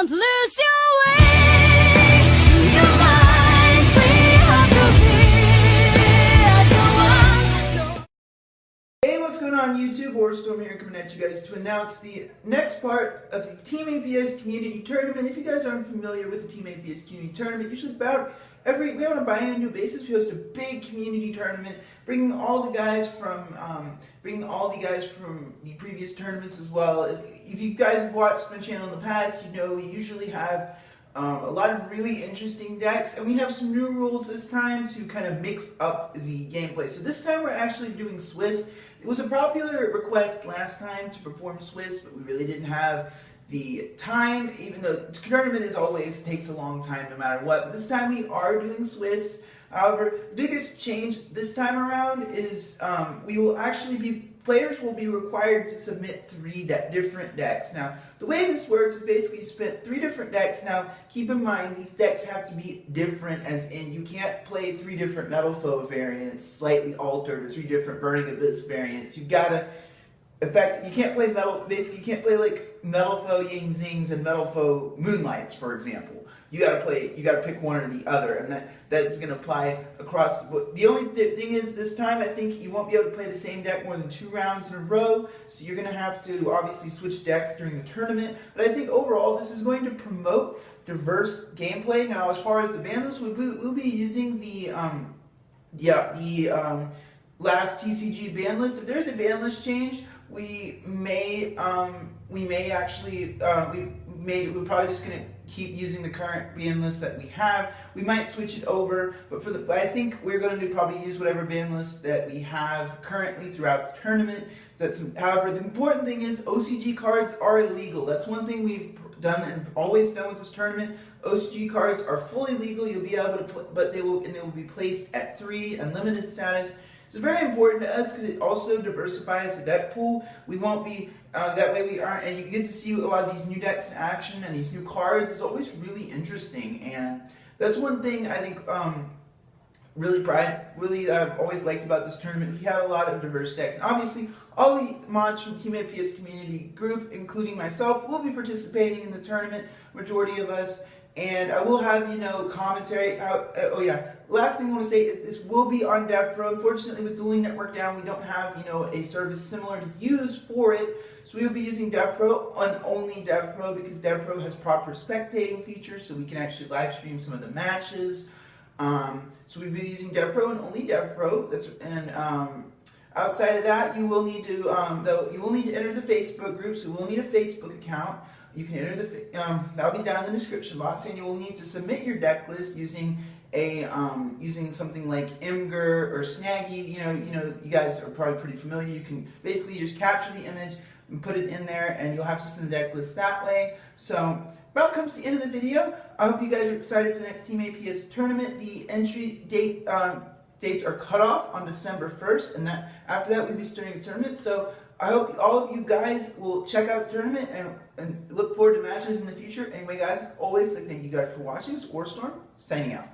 Don't lose your way, your mind. We have to be as one. Hey, what's going on YouTube? Storm here coming at you guys to announce the next part of the Team APS Community Tournament. If you guys aren't familiar with the Team APS Community Tournament, usually about we on a biannual basis, we host a big community tournament, bringing all the guys from the previous tournaments, as well as if you guys have watched my channel in the past, you know we usually have a lot of really interesting decks, and we have some new rules this time to kind of mix up the gameplay. So this time we're actually doing Swiss. It was a popular request last time to perform Swiss, but we really didn't have the time, even though the tournament is always takes a long time no matter what. But this time we are doing Swiss. However, the biggest change this time around is players will be required to submit three different decks. Now, the way this works is basically submit three different decks. Now, keep in mind, these decks have to be different, as in you can't play three different Metal Foe variants, slightly altered, or three different Burning Abyss variants. You've got to, you can't play you can't play like Metal Foe Ying Zings and Metal Foe Moonlights, for example. You gotta pick one or the other, and that's gonna apply across the board. The only thing is, this time I think you won't be able to play the same deck more than 2 rounds in a row, so you're gonna have to obviously switch decks during the tournament. But I think overall this is going to promote diverse gameplay. Now, as far as the ban list, we'll be using the last TCG ban list. If there's a ban list change, we're probably just gonna keep using the current ban list that we have. We might switch it over, but I think we're going to probably use whatever ban list that we have currently throughout the tournament. However, the important thing is OCG cards are illegal. That's one thing we've done and always done with this tournament. OCG cards are fully legal. You'll be able to play, but they will be placed at 3 unlimited status. It's very important to us because it also diversifies the deck pool. We won't be, that way we aren't, and you get to see a lot of these new decks in action and these new cards. It's always really interesting, and that's one thing I think I've always liked about this tournament. We have a lot of diverse decks, and obviously all the mods from Team APS Community Group, including myself, will be participating in the tournament, majority of us. And I will have, commentary. Last thing I want to say is this will be on DevPro. Unfortunately, with Dueling Network down, we don't have, a service similar to use for it. So we will be using DevPro on only DevPro, because DevPro has proper spectating features, so we can actually live stream some of the matches. So we'll be using DevPro and only DevPro. Outside of that, you will need to enter the Facebook group. So we'll need a Facebook account. You can enter that'll be down in the description box, and you will need to submit your deck list using using something like Imgur or Snaggy. You guys are probably pretty familiar. You can basically just capture the image and put it in there, and you'll have to send the deck list that way. So about comes the end of the video. I hope you guys are excited for the next Team APS tournament. The entry date dates are cut off on December 1st, and after that we'll be starting a tournament. So I hope all of you guys will check out the tournament and look forward to matches in the future. Anyway, guys, as always, thank you guys for watching. Storm signing out.